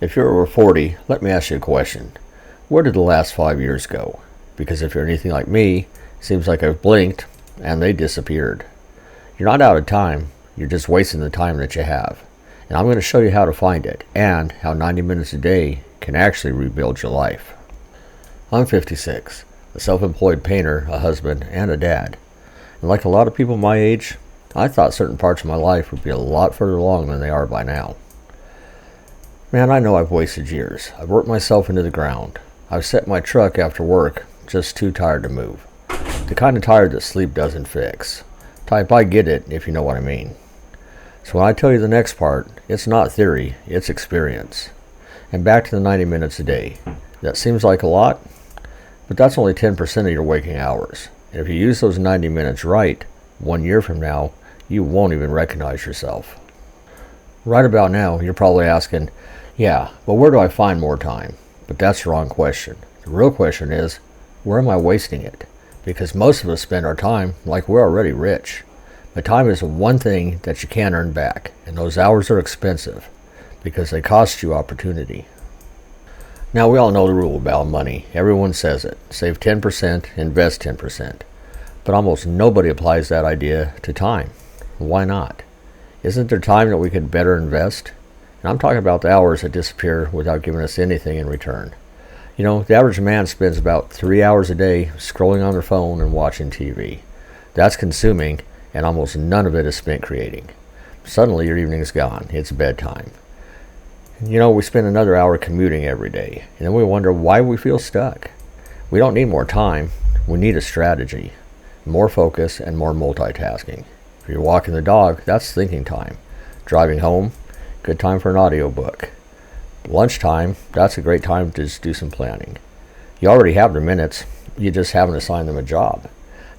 If you're over 40, let me ask you a question. Where did the last 5 years go? Because if you're anything like me, it seems like I've blinked and they disappeared. You're not out of time, you're just wasting the time that you have. And I'm going to show you how to find it and how 90 minutes a day can actually rebuild your life. I'm 56, a self-employed painter, a husband, and a dad. And like a lot of people my age, I thought certain parts of my life would be a lot further along than they are by now. Man, I know I've wasted years. I've worked myself into the ground. I've set my truck after work, just too tired to move. The kind of tired that sleep doesn't fix. Type I get it, if you know what I mean. So when I tell you the next part, it's not theory, it's experience. And back to the 90 minutes a day. That seems like a lot, but that's only 10% of your waking hours. And if you use those 90 minutes right, 1 year from now, you won't even recognize yourself. Right about now, you're probably asking, yeah, but where do I find more time? But that's the wrong question. The real question is, where am I wasting it? Because most of us spend our time like we're already rich. But time is the one thing that you can't earn back, and those hours are expensive because they cost you opportunity. Now we all know the rule about money. Everyone says it. Save 10%, invest 10%. But almost nobody applies that idea to time. Why not? Isn't there time that we could better invest? And I'm talking about the hours that disappear without giving us anything in return. You know, the average man spends about 3 hours a day scrolling on their phone and watching TV. That's consuming, and almost none of it is spent creating. Suddenly your evening's gone. It's bedtime. You know, we spend another hour commuting every day, and then we wonder why we feel stuck. We don't need more time. We need a strategy, more focus, and more multitasking. If you're walking the dog, that's thinking time. Driving home, good time for an audiobook. Lunchtime, that's a great time to just do some planning. You already have the minutes, you just haven't assigned them a job.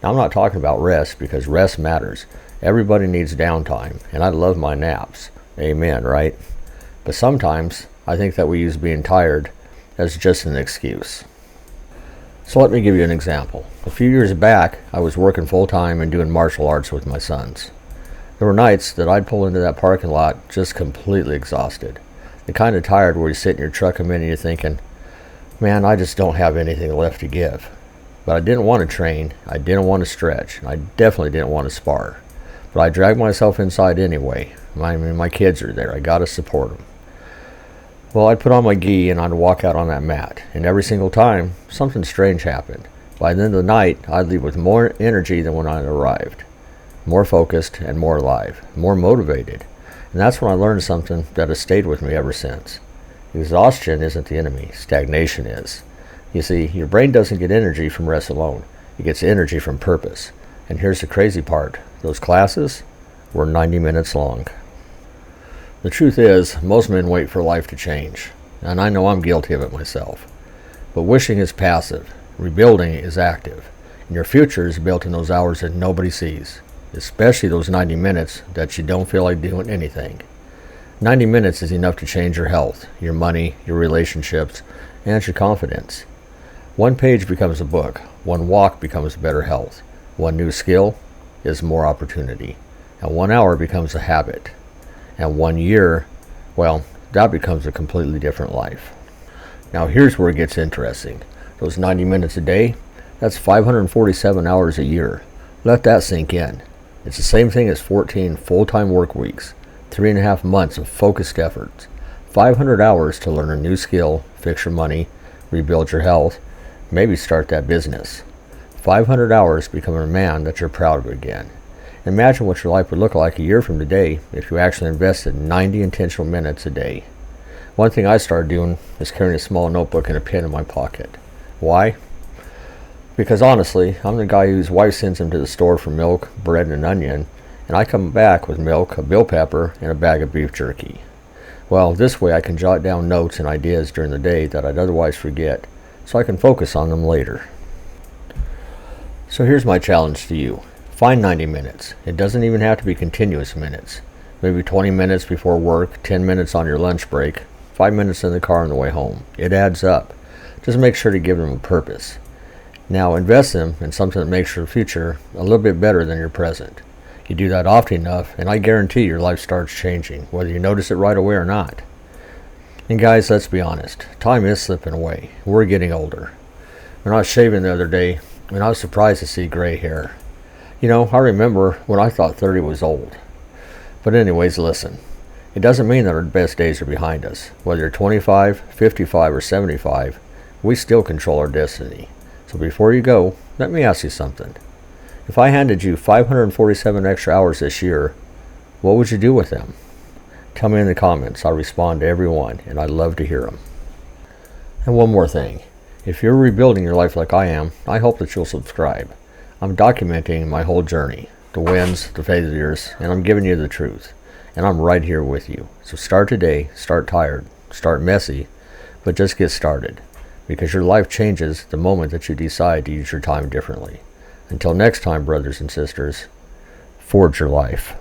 Now I'm not talking about rest, because rest matters. Everybody needs downtime, and I love my naps. Amen, right? But sometimes I think that we use being tired as just an excuse. So let me give you an example. A few years back, I was working full-time and doing martial arts with my sons. There were nights that I'd pull into that parking lot just completely exhausted. The kind of tired where you sit in your truck a minute and you're thinking, man, I just don't have anything left to give. But I didn't want to train, I didn't want to stretch, and I definitely didn't want to spar. But I dragged myself inside anyway. My kids are there, I gotta support them. Well, I'd put on my gi and I'd walk out on that mat, and every single time, something strange happened. By the end of the night, I'd leave with more energy than when I arrived. More focused and more alive, more motivated. And that's when I learned something that has stayed with me ever since. Exhaustion isn't the enemy, stagnation is. You see, your brain doesn't get energy from rest alone. It gets energy from purpose. And here's the crazy part. Those classes were 90 minutes long. The truth is, most men wait for life to change. And I know I'm guilty of it myself. But wishing is passive. Rebuilding is active. And your future is built in those hours that nobody sees. Especially those 90 minutes that you don't feel like doing anything. 90 minutes is enough to change your health, your money, your relationships, and your confidence. One page becomes a book. One walk becomes better health. One new skill is more opportunity. And 1 hour becomes a habit. And 1 year, well, that becomes a completely different life. Now here's where it gets interesting. Those 90 minutes a day, that's 547 hours a year. Let that sink in. It's the same thing as 14 full-time work weeks, 3.5 months of focused efforts, 500 hours to learn a new skill, fix your money, rebuild your health, maybe start that business. 500 hours becoming a man that you're proud of again. Imagine what your life would look like a year from today if you actually invested 90 intentional minutes a day. One thing I started doing is carrying a small notebook and a pen in my pocket. Why? Because honestly, I'm the guy whose wife sends him to the store for milk, bread, and an onion, and I come back with milk, a bell pepper, and a bag of beef jerky. Well, this way I can jot down notes and ideas during the day that I'd otherwise forget, so I can focus on them later. So here's my challenge to you. Find 90 minutes. It doesn't even have to be continuous minutes. Maybe 20 minutes before work, 10 minutes on your lunch break, 5 minutes in the car on the way home. It adds up. Just make sure to give them a purpose. Now invest them in something that makes your future a little bit better than your present. You do that often enough, and I guarantee your life starts changing, whether you notice it right away or not. And guys, let's be honest. Time is slipping away. We're getting older. When I was shaving the other day, and I was surprised to see gray hair. I remember when I thought 30 was old. But anyways, listen. It doesn't mean that our best days are behind us. Whether you're 25, 55, or 75, we still control our destiny. So before you go, let me ask you something. If I handed you 547 extra hours this year, what would you do with them? Tell me in the comments. I respond to everyone, and I love to hear them. And one more thing. If you're rebuilding your life like I am, I hope that you'll subscribe. I'm documenting my whole journey, the wins, the failures, and I'm giving you the truth. And I'm right here with you. So start today, start tired, start messy, but just get started. Because your life changes the moment that you decide to use your time differently. Until next time, brothers and sisters, forge your life.